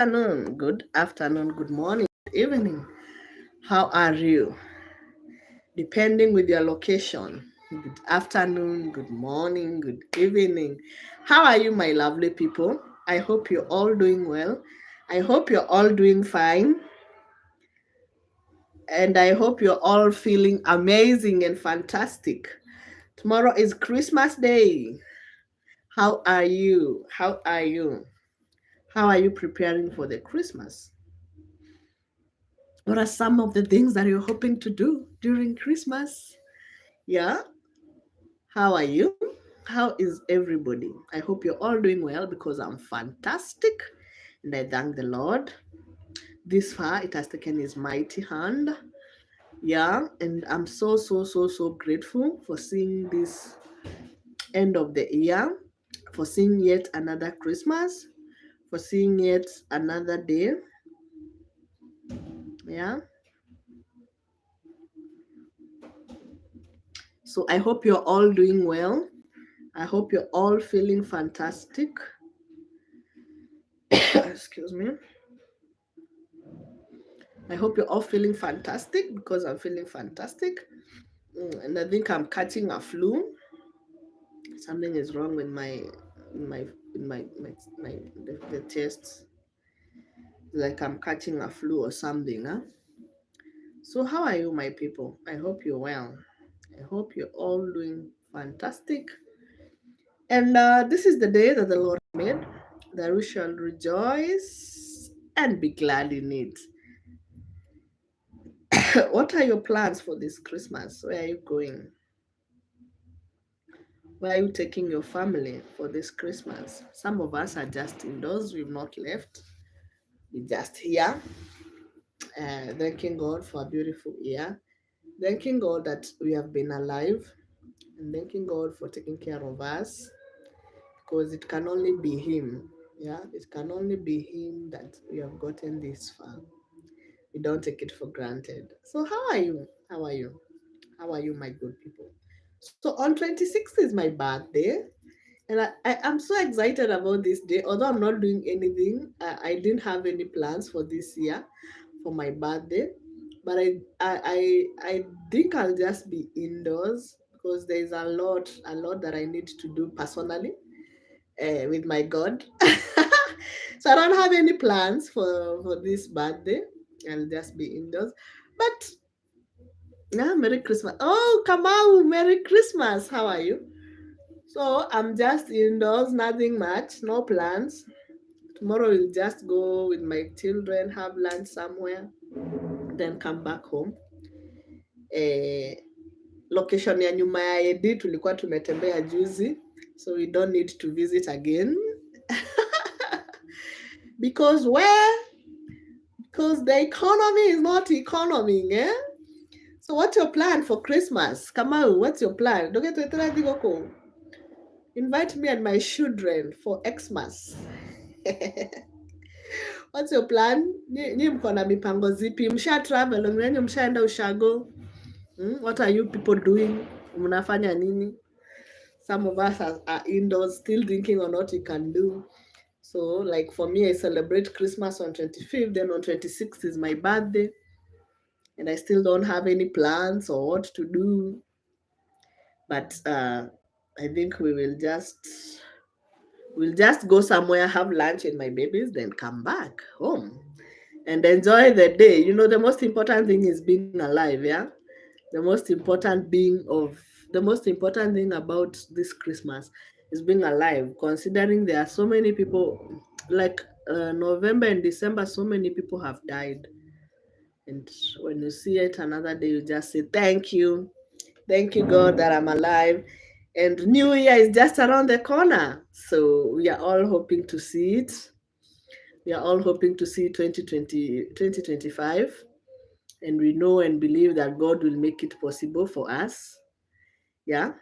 Afternoon, good afternoon, good morning, good evening. How are you? Depending with your location. Good afternoon, good morning, good evening. How are you, my lovely people? I hope you're all doing well. I hope you're all doing fine. And I hope you're all feeling amazing and fantastic. Tomorrow is Christmas Day. How are you? How are you? How are you preparing for the Christmas? What are some of the things that you're hoping to do during Christmas? Yeah, how are you? How is everybody? I hope you're all doing well because I'm fantastic and I thank the Lord. This far, it has taken His mighty hand. Yeah, and I'm so grateful for seeing this end of the year, for seeing yet another Christmas, for seeing yet another day. Yeah, so I hope you're all doing well. I hope you're all feeling fantastic. Excuse me. I hope you're all feeling fantastic because I'm feeling fantastic. And I think I'm catching a flu. Something is wrong with my my the chest. Like I'm catching a flu or something, huh? So how are you, my people? I hope you're well. I hope you're all doing fantastic. And this is the day that the Lord made, that we shall rejoice and be glad in it. What are your plans for this Christmas? Where are you going? Where are you taking your family for this Christmas? Some of us are just indoors, we've not left. We're just here, thanking God for a beautiful year, thanking God that we have been alive, and thanking God for taking care of us because it can only be Him. Yeah, it can only be Him that we have gotten this far. We don't take it for granted. So, how are you? How are you? How are you, my good people? So, on 26th is my birthday. And I'm so excited about this day. Although I'm not doing anything, I didn't have any plans for this year for my birthday. But I think I'll just be indoors because there's a lot that I need to do personally with my God. So I don't have any plans for this birthday. I'll just be indoors. But yeah, Merry Christmas. Oh, Kamau, Merry Christmas. How are you? So I'm just indoors, nothing much, no plans. Tomorrow we'll just go with my children, have lunch somewhere, then come back home. Eh, location ya nyuma ya Edi tulikuwa tumetembea juzi, so we don't need to visit again. Because where? Because the economy is not economy, eh? So what's your plan for Christmas? Kamau, what's your plan? Don't get to invite me and my children for Xmas. What's your plan? Nyi mko na mipango zipi? Msha travel, wenye mshaenda ushago? What are you people doing? Mnafanya nini? Some of us are indoors still thinking on what we can do. So like for me, I celebrate Christmas on 25th, then on 26th is my birthday. And I still don't have any plans or what to do. But I think we'll just go somewhere, have lunch with my babies, then come back home and enjoy the day. You know, the most important thing is being alive, yeah? The most important thing about this Christmas is being alive, considering there are so many people, like November and December, so many people have died. And when you see it another day, you just say, Thank you. Thank you, God, that I'm alive. And New Year is just around the corner. So we are all hoping to see it. We are all hoping to see 2025, and we know and believe that God will make it possible for us. Yeah.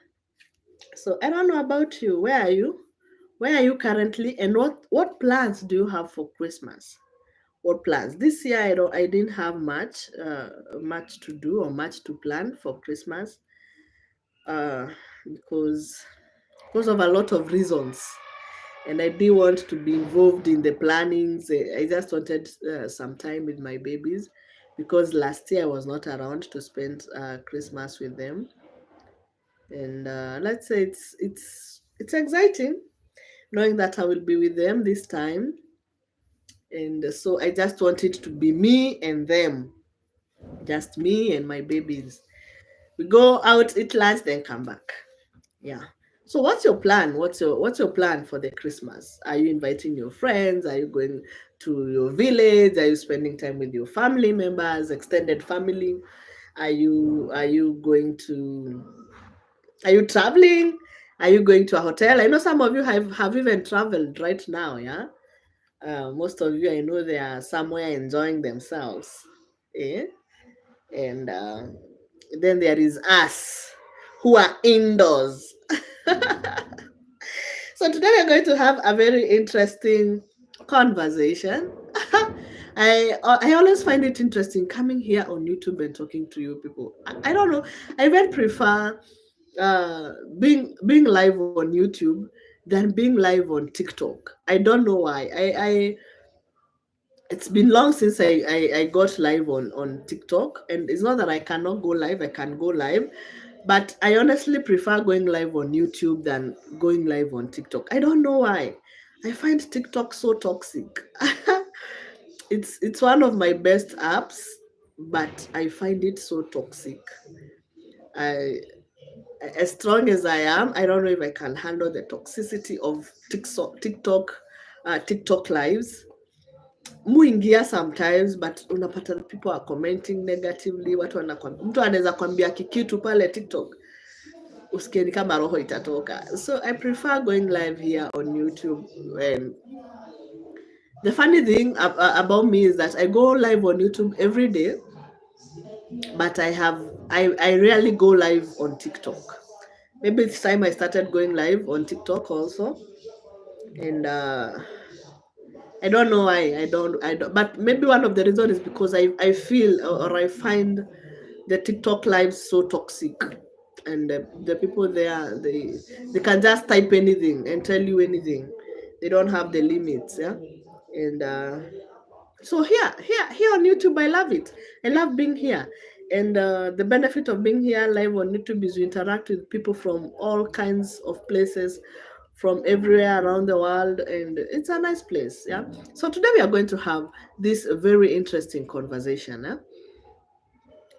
So I don't know about you. Where are you? Where are you currently? And what plans do you have for Christmas? What plans? This year I didn't have much to do or much to plan for Christmas. Uh because because of a lot of reasons. and I didn't want to be involved in the plannings. I just wanted some time with my babies because last year I was not around to spend Christmas with them. And let's say it's exciting knowing that I will be with them this time. And so I just wanted to be me and them, just me and my babies. We go out, eat lunch, then come back. Yeah. So what's your plan? What's your plan for the Christmas? Are you inviting your friends? Are you going to your village? Are you spending time with your family members, extended family? Are you going to are you traveling? Are you going to a hotel? I know some of you have even traveled right now, yeah? Most of you I know they are somewhere enjoying themselves. Eh? And then there is us who are indoors. So today we're going to have a very interesting conversation. I always find it interesting coming here on YouTube and talking to you people. I don't know. I even prefer uh, being live on YouTube than being live on TikTok. I don't know why. I It's been long since I got live on TikTok, and it's not that I cannot go live. I can go live, but I honestly prefer going live on YouTube than going live on TikTok. I don't know why. I find TikTok so toxic. It's one of my best apps, but I find it so toxic. I as strong as I am, I don't know if I can handle the toxicity of TikTok lives. Muingia sometimes, but unapata people are commenting negatively. Watu wanakwambia, mtu anaweza kwambia kikitu pale TikTok usikie ni kama roho itatoka. So I prefer going live here on YouTube. And the funny thing about me is that I go live on YouTube every day, but I rarely go live on TikTok. Maybe it's time I started going live on TikTok also, and I don't know why. I don't. But maybe one of the reasons is because I feel or I find the TikTok lives so toxic, and the people there they can just type anything and tell you anything. They don't have the limits, yeah. And so here on YouTube, I love it. I love being here, and the benefit of being here live on YouTube is you interact with people from all kinds of places, from everywhere around the world, and it's a nice place. Yeah. So today we are going to have this very interesting conversation,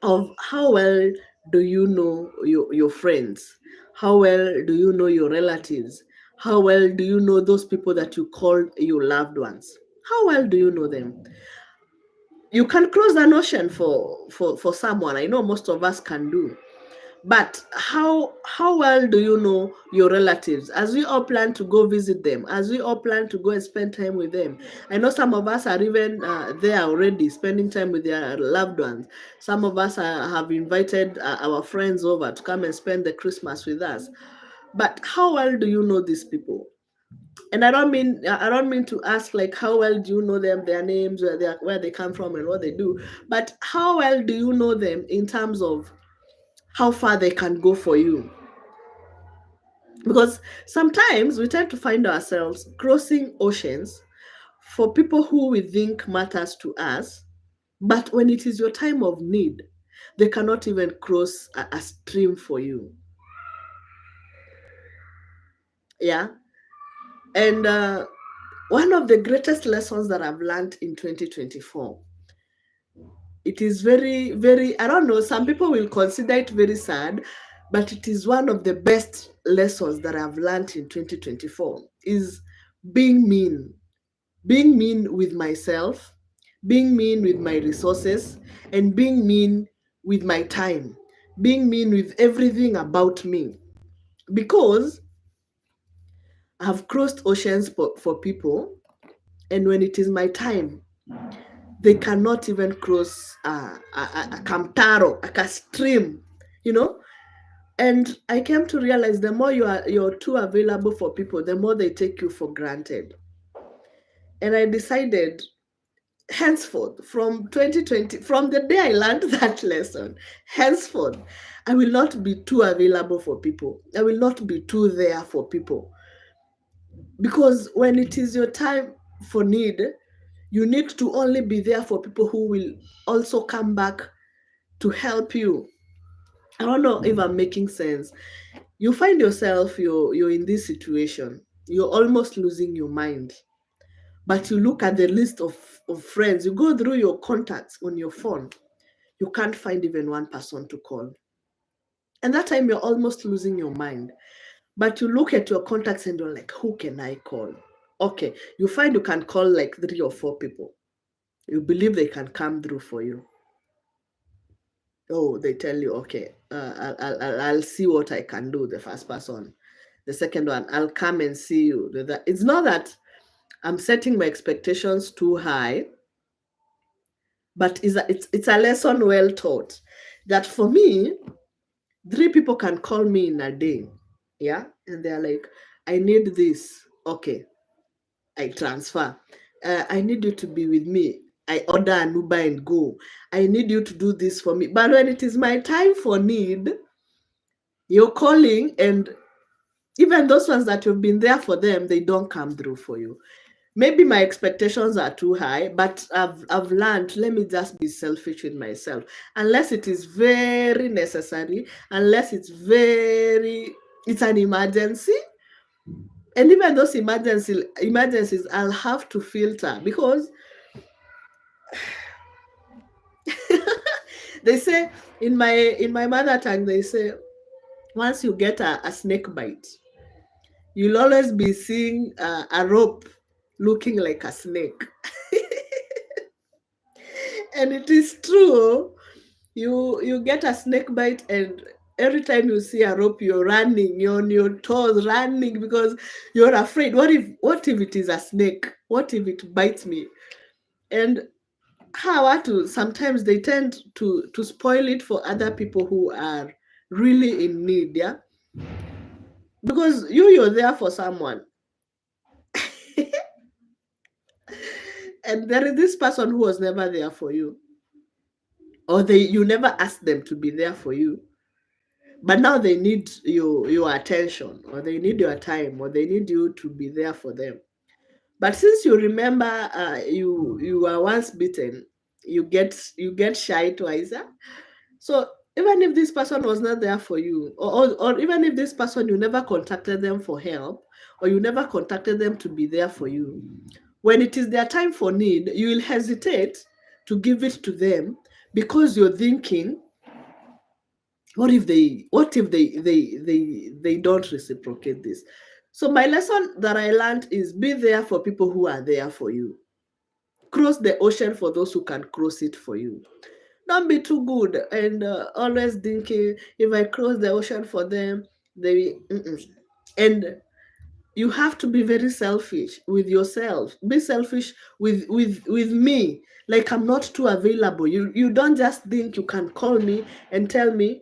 of how well do you know your friends, how well do you know your relatives, how well do you know those people that you call your loved ones, how well do you know them? You can cross an ocean for someone. I know most of us can do, but how well do you know your relatives, as we all plan to go visit them, as we all plan to go and spend time with them? I know some of us are even there already spending time with their loved ones. Some of us have invited our friends over to come and spend the Christmas with us. But how well do you know these people? And I don't mean to ask like how well do you know them, their names, where they come from and what they do, but how well do you know them in terms of how far they can go for you? Because sometimes we tend to find ourselves crossing oceans for people who we think matters to us, but when it is your time of need, they cannot even cross a stream for you. Yeah. And one of the greatest lessons that I've learned in 2024, it is very, very, I don't know, some people will consider it very sad, but it is one of the best lessons that I've learned in 2024, is being mean. Being mean with myself, being mean with my resources, and being mean with my time, being mean with everything about me. Because I've crossed oceans for people, and when it is my time, they cannot even cross a kamtaro, like a stream, you know. And I came to realize the more you're too available for people, the more they take you for granted. And I decided henceforth, from 2020, from the day I learned that lesson, henceforth, I will not be too available for people. I will not be too there for people. Because when it is your time for need, you need to only be there for people who will also come back to help you. I don't know if I'm making sense. You find yourself, you're in this situation, you're almost losing your mind. But you look at the list of friends, you go through your contacts on your phone, you can't find even one person to call. And that time you're almost losing your mind. But you look at your contacts and you're like, who can I call? Okay, you find you can call like 3 or 4 people. You believe they can come through for you. Oh, they tell you, okay, I'll see what I can do. The first person, the second one, I'll come and see you. It's not that I'm setting my expectations too high, but it's a lesson well taught. That for me, 3 people can call me in a day, yeah, and they're like, I need this. Okay, I transfer. I need you to be with me. I order an Uber and go. I need you to do this for me. But when it is my time for need, you're calling, and even those ones that you've been there for them, they don't come through for you. Maybe my expectations are too high, but I've learned, let me just be selfish with myself. Unless it is very necessary, unless it's an emergency. And even those emergencies, I'll have to filter, because they say in my mother tongue, they say once you get a snake bite, you'll always be seeing a rope looking like a snake. And it is true. You get a snake bite, and every time you see a rope, you're running, you're on your toes running, because you're afraid. What if it is a snake? What if it bites me? And how to sometimes they tend to spoil it for other people who are really in need, yeah, because you're there for someone. And there is this person who was never there for you, or you never asked them to be there for you, but now they need your attention, or they need your time, or they need you to be there for them. But since you remember, you were once bitten, you get shy twice, yeah? So even if this person was not there for you, or even if this person, you never contacted them for help, or you never contacted them to be there for you, when it is their time for need, you will hesitate to give it to them, because you're thinking, what if they don't reciprocate this? So my lesson that I learned is, be there for people who are there for you. Cross the ocean for those who can cross it for you. Don't be too good and always thinking, if I cross the ocean for them, they mm-mm. And you have to be very selfish with yourself. Be selfish with me. Like, I'm not too available. You don't just think you can call me and tell me,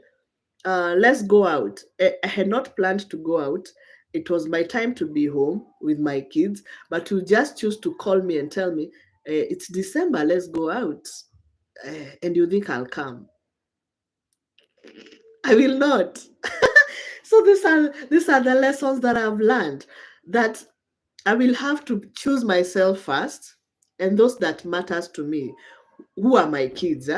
let's go out. I had not planned to go out. It was my time to be home with my kids, but you just choose to call me and tell me, it's December, let's go out. And you think I'll come. I will not. So these are the lessons that I've learned, that I will have to choose myself first, and those that matters to me, who are my kids.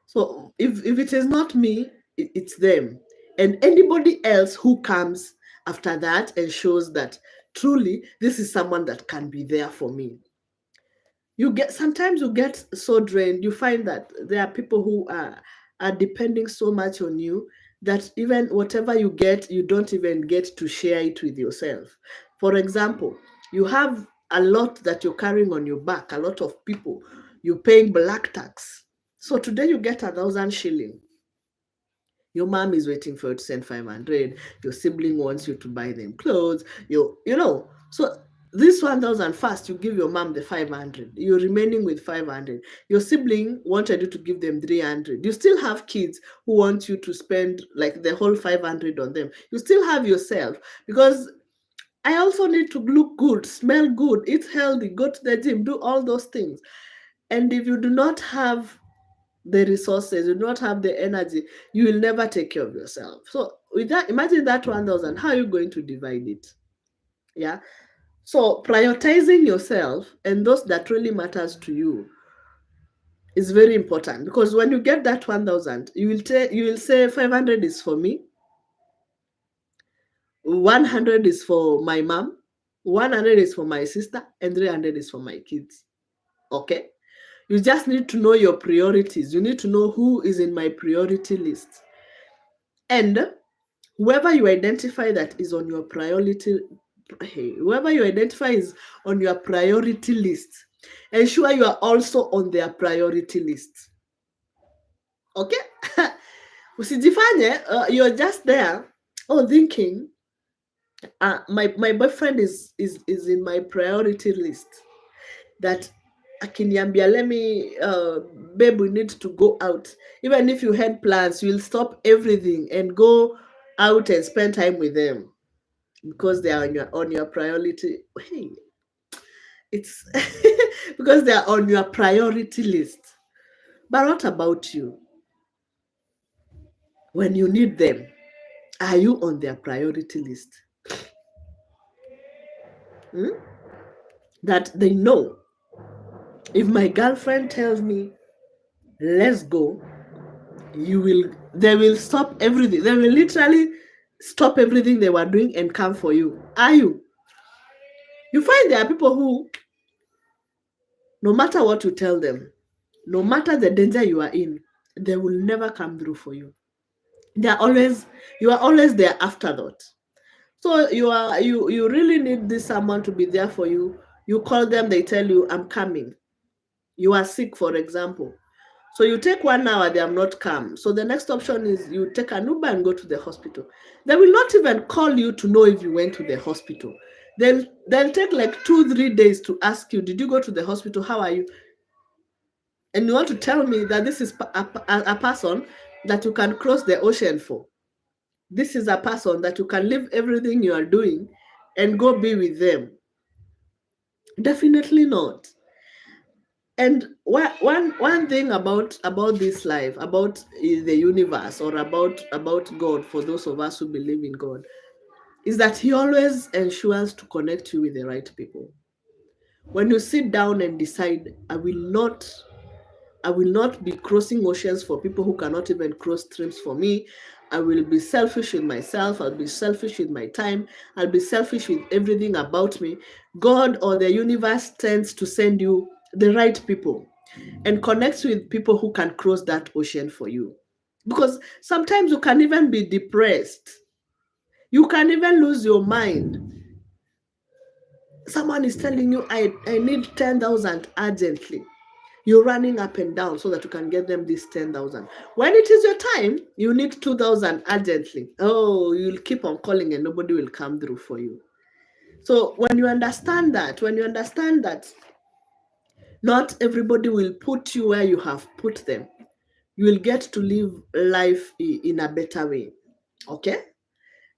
So if it is not me, it's them. And anybody else who comes after that and shows that truly this is someone that can be there for me. Sometimes you get so drained, you find that there are people who are depending so much on you, that even whatever you get, you don't even get to share it with yourself. For example, you have a lot that you're carrying on your back, a lot of people, you're paying black tax. So today you get 1,000 shilling. Your mom is waiting for you to send 500. Your sibling wants you to buy them clothes. So this 1,000 first, you give your mom the 500. You're remaining with 500. Your sibling wanted you to give them 300. You still have kids who want you to spend like the whole 500 on them. You still have yourself, because I also need to look good, smell good, eat healthy, go to the gym, do all those things. And if you do not have the resources, you do not have the energy, you will never take care of yourself. So with that, imagine that 1,000, how are you going to divide it? Yeah. So prioritizing yourself and those that really matters to you is very important, because when you get that 1,000, you will say 500 is for me, 100 is for my mom, 100 is for my sister, and 300 is for my kids. Okay? You just need to know your priorities. You need to know who is in my priority list. And whoever you identify that is on your priority, whoever you identify is on your priority list, ensure you are also on their priority list. Okay? Usijifanye you're just there, thinking my boyfriend is in my priority list, that akiniambia, let me babe, we need to go out. Even if you had plans, you'll stop everything and go out and spend time with them because they are on your priority. Hey, it's because they are on your priority list. But what about you? When you need them, are you on their priority list? Hmm? That they know, if my girlfriend tells me let's go, they will stop everything. They will literally stop everything they were doing and come for you. Are you? You find there are people who, no matter what you tell them, no matter the danger you are in, they will never come through for you. You are always their afterthought. So you really need this someone to be there for you. You call them, they tell you, I'm coming. You are sick, for example. So you take 1 hour, they have not come. So the next option is you take an Uber and go to the hospital. They will not even call you to know if you went to the hospital. They'll take like 2-3 days to ask you, did you go to the hospital? How are you? And you want to tell me that this is a person that you can cross the ocean for. This is a person that you can leave everything you are doing and go be with them. Definitely not. And one thing about this life, about the universe, or about God, for those of us who believe in God, is that He always ensures to connect you with the right people. When you sit down and decide, I will not be crossing oceans for people who cannot even cross streams for me. I will be selfish with myself. I'll be selfish with my time. I'll be selfish with everything about me. God or the universe tends to send you the right people and connects with people who can cross that ocean for you. Because sometimes you can even be depressed. You can even lose your mind. Someone is telling you, I need 10,000 urgently. You're running up and down so that you can get them this 10,000. When it is your time, you need 2,000 urgently. Oh, you'll keep on calling and nobody will come through for you. So when you understand that, not everybody will put you where you have put them, you will get to live life in a better way. Okay?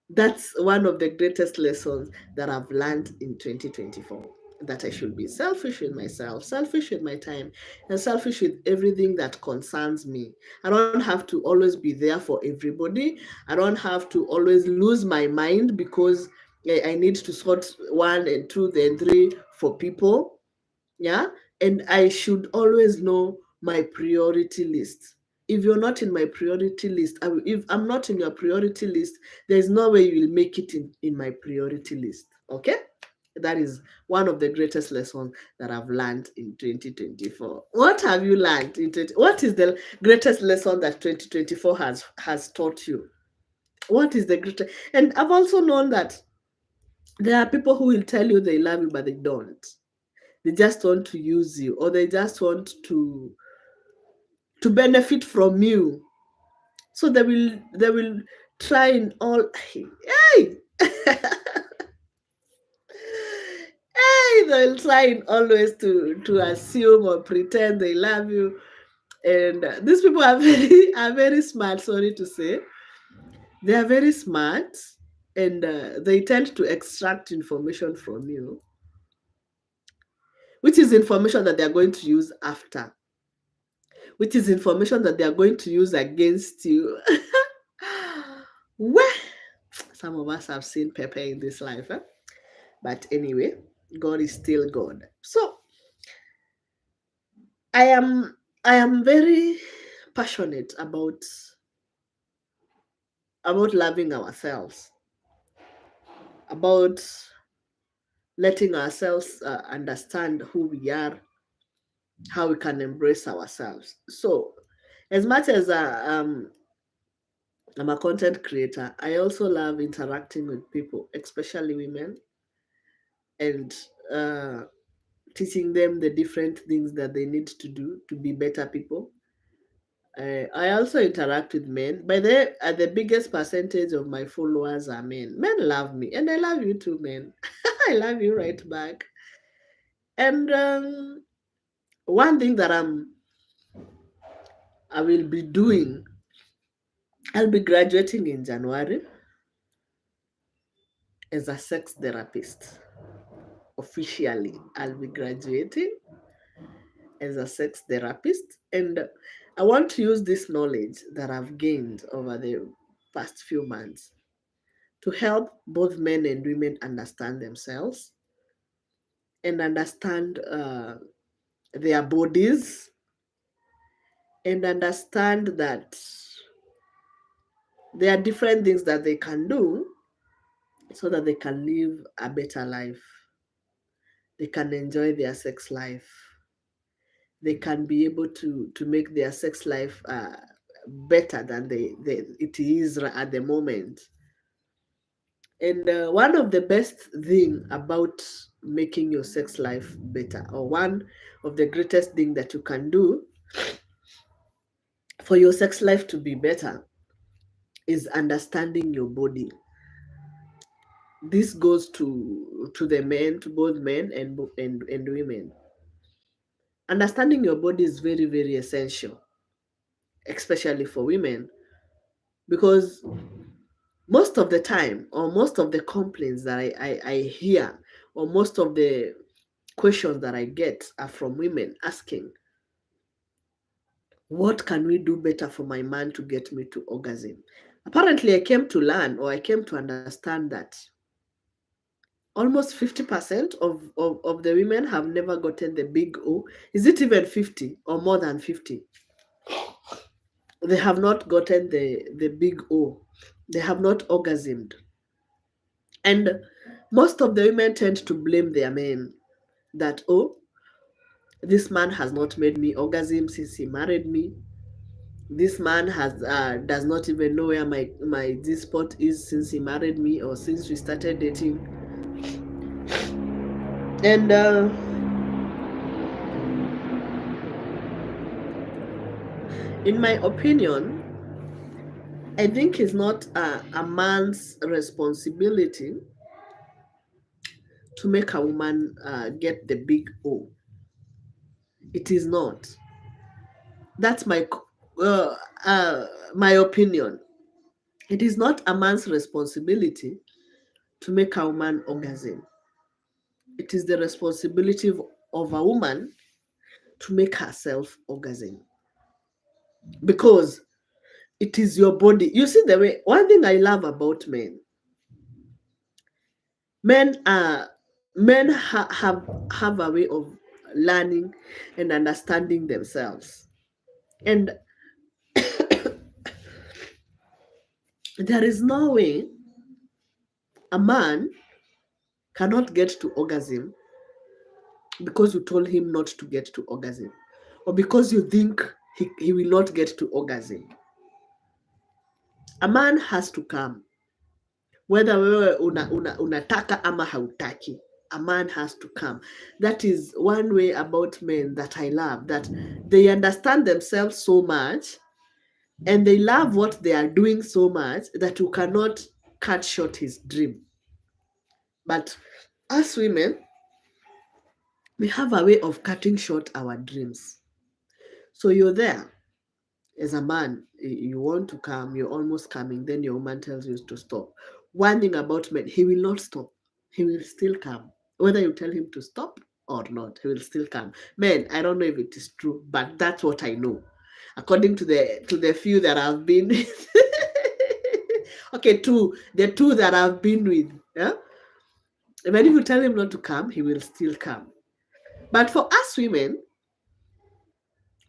That's one of the greatest lessons that I've learned in 2024. That I should be selfish with myself, selfish with my time, and selfish with everything that concerns me. I don't have to always be there for everybody. I don't have to always lose my mind because I need to sort one and two, then three for people. Yeah. And I should always know my priority list. If you're not in my priority list, if I'm not in your priority list, there's no way you will make it in my priority list. Okay? That is one of the greatest lessons that I've learned in 2024. What have you learned what is the greatest lesson that 2024 has taught you? What is the greatest? And I've also known that there are people who will tell you they love you, but they don't. They just want to use you, or they just want to benefit from you. So they will try in all. Hey, hey, they'll try in always to assume or pretend they love you. And these people are very smart. Sorry to say, they are very smart, and they tend to extract information from you, which is information that they are going to use after, which is information that they are going to use against you. Well, some of us have seen Pepe in this life. Eh? But anyway, God is still God. So I am I am very passionate about loving ourselves, about letting ourselves understand who we are, how we can embrace ourselves. So, as much as I'm a content creator, I also love interacting with people, especially women, and uh, teaching them the different things that they need to do to be better people. I also interact with men. The biggest percentage of my followers are men. Men love me, and I love you too, men. I love you right back. And one thing that I will be doing, I'll be graduating in January as a sex therapist. Officially, I'll be graduating as a sex therapist, and I want to use this knowledge that I've gained over the past few months to help both men and women understand themselves and understand their bodies and understand that there are different things that they can do so that they can live a better life. They can enjoy their sex life. They can be able to make their sex life better than it is at the moment. And one of the best thing about making your sex life better, or one of the greatest thing that you can do for your sex life to be better, is understanding your body. This goes to the men, to both men and women. Understanding your body is very, very essential, especially for women, because most of the time, or most of the complaints that I hear, or most of the questions that I get are from women asking, what can we do better for my man to get me to orgasm? Apparently, I came to learn, or I came to understand that almost 50% of the women have never gotten the big O. Is it even 50 or more than 50? They have not gotten the big O. They have not orgasmed. And most of the women tend to blame their men that, oh, this man has not made me orgasm since he married me. This man has does not even know where my G spot is since he married me or since we started dating. And in my opinion, I think it's not a man's responsibility to make a woman get the big O. It is not. That's uh, my opinion. It is not a man's responsibility to make a woman orgasm. It is the responsibility of a woman to make herself orgasm, because it is your body. You see, the way, one thing I love about men are men have a way of learning and understanding themselves, and there is no way a man cannot get to orgasm because you told him not to get to orgasm, or because you think he will not get to orgasm. A man has to come, whether wewe unataka ama hautaki. A man has to come. That is one way about men that I love, that they understand themselves so much and they love what they are doing so much that you cannot cut short his dream. But as women, we have a way of cutting short our dreams. So you're there as a man, you want to come, you're almost coming, then your woman tells you to stop. One thing about men, he will not stop. He will still come. Whether you tell him to stop or not, he will still come. Men, I don't know if it is true, but that's what I know. According to the few that I've been with. Okay, the two that I've been with. Yeah? Even if you tell him not to come, he will still come. But for us women,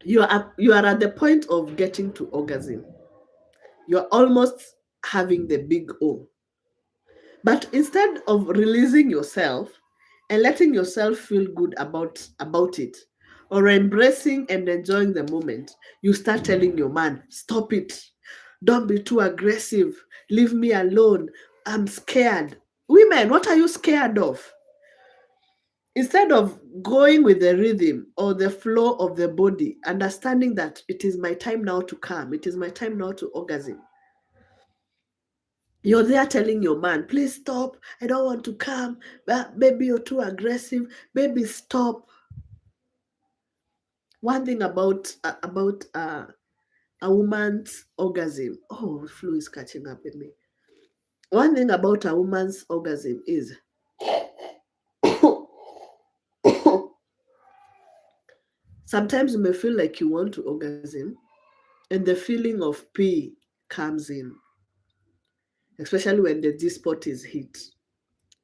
you are at the point of getting to orgasm. You're almost having the big O. But instead of releasing yourself and letting yourself feel good about it, or embracing and enjoying the moment, you start telling your man, stop it. Don't be too aggressive. Leave me alone. I'm scared. Women, what are you scared of? Instead of going with the rhythm or the flow of the body, understanding that it is my time now to come, it is my time now to orgasm. You're there telling your man, please stop. I don't want to come. Baby, you're too aggressive. Baby, stop. One thing about a woman's orgasm. Oh, flu is catching up with me. One thing about a woman's orgasm is sometimes you may feel like you want to orgasm, and the feeling of pee comes in, especially when the G spot is hit.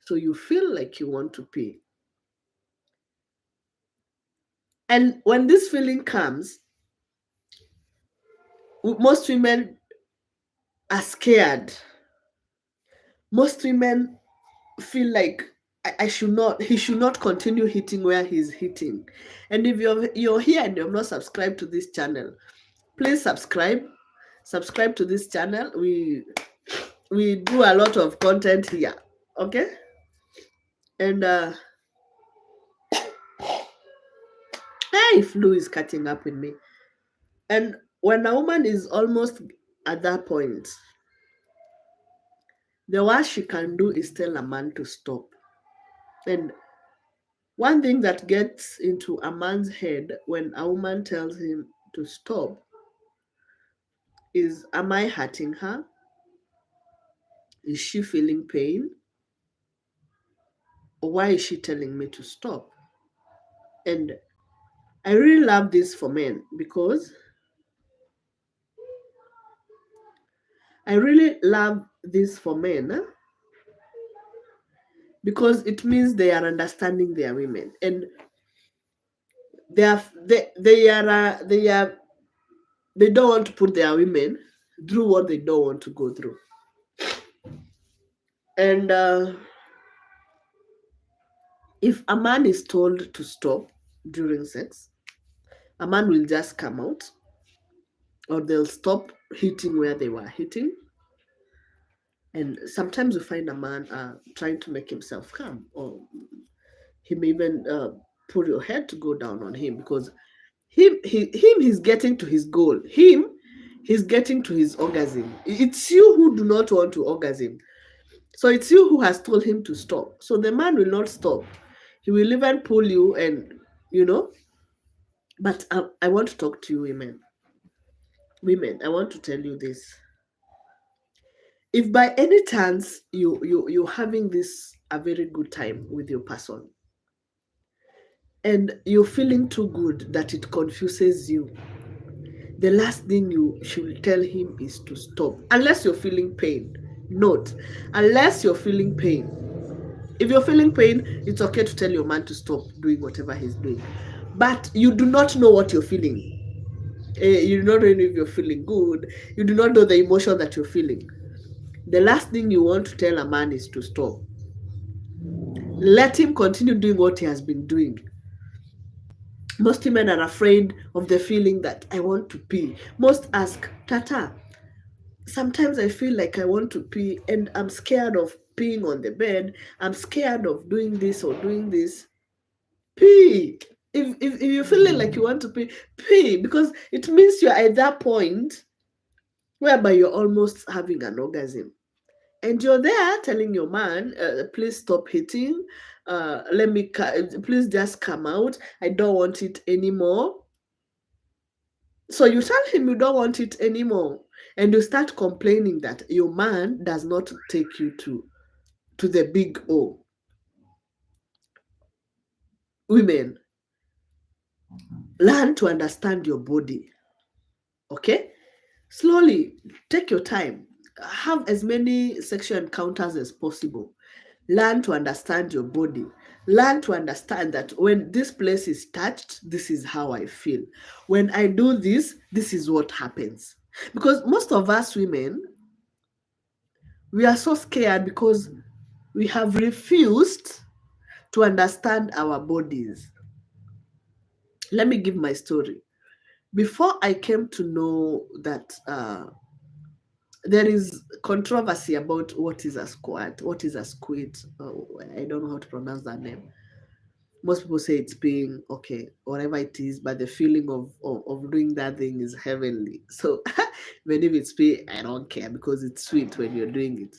So you feel like you want to pee. And when this feeling comes, most women are scared. Most women feel like he should not continue hitting where he's hitting. And if you're here and you're not subscribed to this channel, please subscribe to this channel. We do a lot of content here, okay? And hey, flu is catching up with me. And when a woman is almost at that point, the worst she can do is tell a man to stop. And one thing that gets into a man's head when a woman tells him to stop is, am I hurting her? Is she feeling pain? Or why is she telling me to stop? And I really love this for men because I really love this for men because it means they are understanding their women, and they don't want to put their women through what they don't want to go through. And if a man is told to stop during sex, a man will just come out, or they'll stop hitting where they were hitting. And sometimes you find a man trying to make himself calm, or he may even put your head to go down on him because he's getting to his goal. He's getting to his orgasm. It's you who do not want to orgasm. So it's you who has told him to stop. So the man will not stop. He will even pull you, and you know. But I want to talk to you, women. Women, I want to tell you this. If by any chance you're having this a very good time with your person, and you're feeling too good that it confuses you, the last thing you should tell him is to stop. Unless you're feeling pain. Note, unless you're feeling pain. If you're feeling pain, it's okay to tell your man to stop doing whatever he's doing. But you do not know what you're feeling. You do not know if you're feeling good. You do not know the emotion that you're feeling. The last thing you want to tell a man is to stop. Let him continue doing what he has been doing. Most women are afraid of the feeling that I want to pee. Most ask, Tata, sometimes I feel like I want to pee and I'm scared of peeing on the bed. I'm scared of doing this or doing this. Pee. If you're feeling like you want to pee, pee, because it means you're at that point whereby you're almost having an orgasm. And you're there telling your man, please stop hitting. Please just come out. I don't want it anymore. So you tell him you don't want it anymore, and you start complaining that your man does not take you to the big O. Women, learn to understand your body. Okay? Slowly, take your time. Have as many sexual encounters as possible. Learn to understand your body. Learn to understand that when this place is touched, this is how I feel. When I do this, this is what happens. Because most of us women, we are so scared because we have refused to understand our bodies. Let me give my story. Before I came to know that there is controversy about what is a squat, what is a squid. I don't know how to pronounce that name. Most people say it's being okay, whatever it is, but the feeling of doing that thing is heavenly. So even if it's pain, I don't care because it's sweet when you're doing it.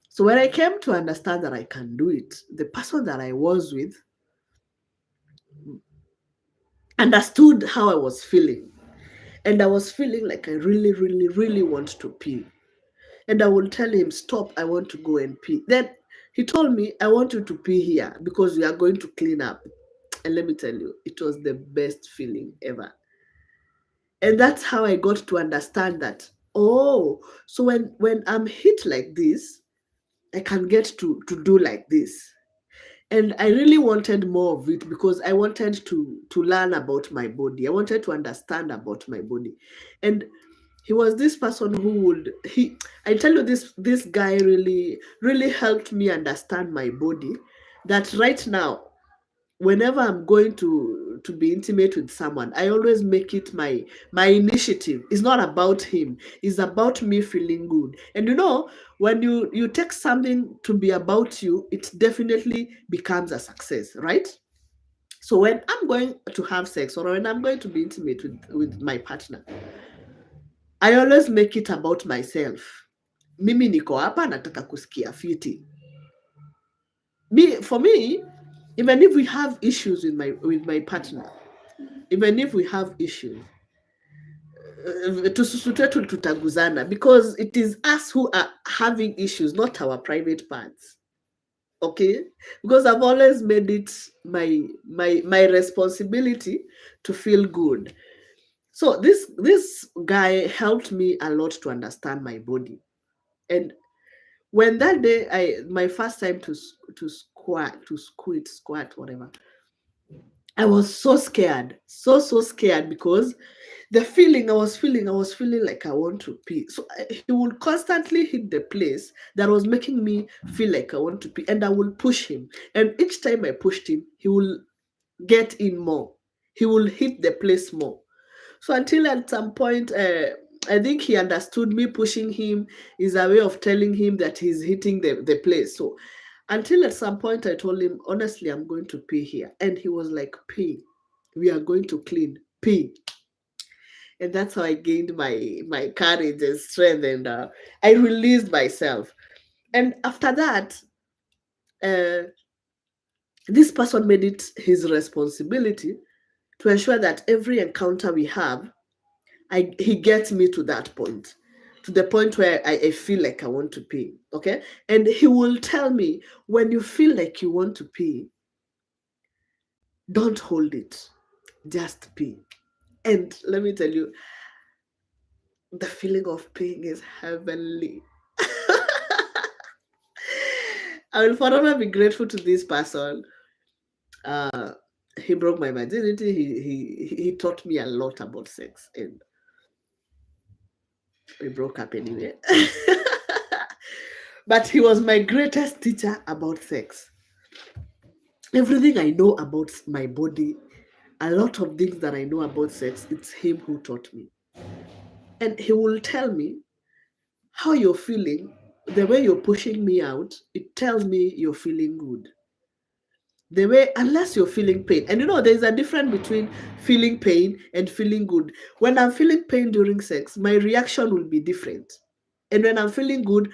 So when I came to understand that I can do it, the person that I was with understood how I was feeling. And I was feeling like I really, really, really want to pee. And I will tell him, stop, I want to go and pee. Then he told me, I want you to pee here because we are going to clean up. And let me tell you, it was the best feeling ever. And that's how I got to understand that, oh, so when I'm hit like this, I can get to do like this. And I really wanted more of it because I wanted to learn about my body. I wanted to understand about my body. And he was this person who would he I tell you, this guy really helped me understand my body, that right now whenever I'm going to be intimate with someone, I always make it my initiative. It's not about him, it's about me feeling good. And when you take something to be about you, it definitely becomes a success, right? So when I'm going to have sex or when I'm going to be intimate with my partner, I always make it about myself. Mimi niko hapa nataka kusikia fiti. For me, even if we have issues with my partner, even if we have issues, tususu twetu tutaguzana because it is us who are having issues, not our private parts. Okay, because I've always made it my responsibility to feel good. So this guy helped me a lot to understand my body. And when that day, my first time to squat, to squat, whatever, I was so scared, so scared because the feeling I was feeling like I want to pee. So he would constantly hit the place that was making me feel like I want to pee, and I will push him. And each time I pushed him, he will get in more. He will hit the place more. So until at some point, I think he understood me pushing him is a way of telling him that he's hitting the place. So until at some point, I told him, honestly, I'm going to pee here. And he was like, pee. We are going to clean. Pee. And that's how I gained my courage and strength. And I released myself. And after that, uh, this person made it his responsibility to ensure that every encounter we have, he gets me to the point where I feel like I want to pee. Okay. And he will tell me, when you feel like you want to pee, don't hold it, just pee. And let me tell you, the feeling of peeing is heavenly. I will forever be grateful to this person. Uh, he broke my virginity. He taught me a lot about sex, and we broke up anyway. But he was my greatest teacher about sex. Everything I know about my body, a lot of things that I know about sex, it's him who taught me. And he will tell me how you're feeling. The way you're pushing me out, it tells me you're feeling good. The way, unless you're feeling pain. And there's a difference between feeling pain and feeling good. When I'm feeling pain during sex, my reaction will be different. And when I'm feeling good,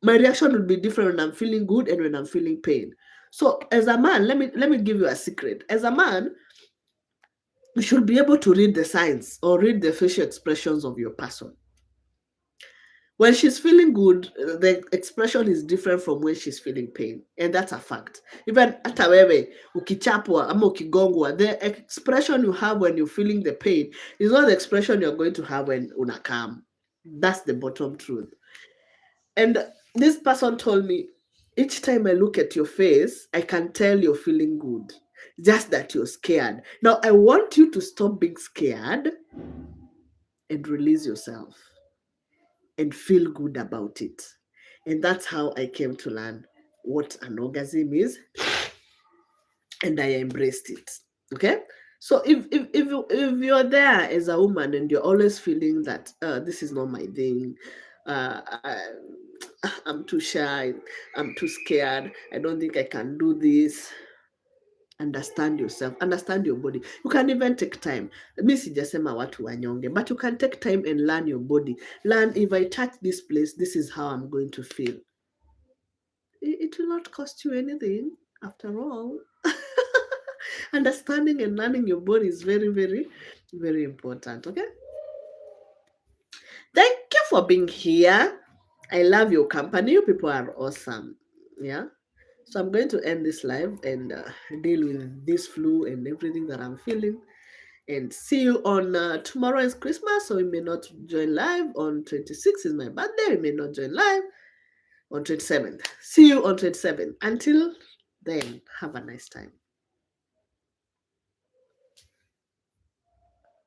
my reaction will be different when I'm feeling good and when I'm feeling pain. So as a man, let me give you a secret. As a man, you should be able to read the signs or read the facial expressions of your person. When she's feeling good, the expression is different from when she's feeling pain, and that's a fact. Even hata wewe ukichapwa ama ukigongwa, the expression you have when you're feeling the pain is not the expression you're going to have when unakam. That's the bottom truth. And this person told me, Each time I look at your face, I can tell you're feeling good. Just that you're scared. Now, I want you to stop being scared and release yourself and feel good about it. And that's how I came to learn what an orgasm is, and I embraced it. Okay? So if you're there as a woman and you're always feeling that this is not my thing, I'm too shy, I'm too scared, I don't think I can do this. Understand yourself, understand your body. You can even take time. Mi sijasema watu wanyonge, but you can take time and learn your body. Learn, if I touch this place, this is how I'm going to feel. It will not cost you anything after all. Understanding and learning your body is very, very, very important. Okay. Thank you for being here. I love your company. You people are awesome. Yeah. So I'm going to end this live and deal with this flu and everything that I'm feeling. And see you on tomorrow is Christmas, so we may not join live. On 26th is my birthday. We may not join live on 27th. See you on 27th. Until then, have a nice time.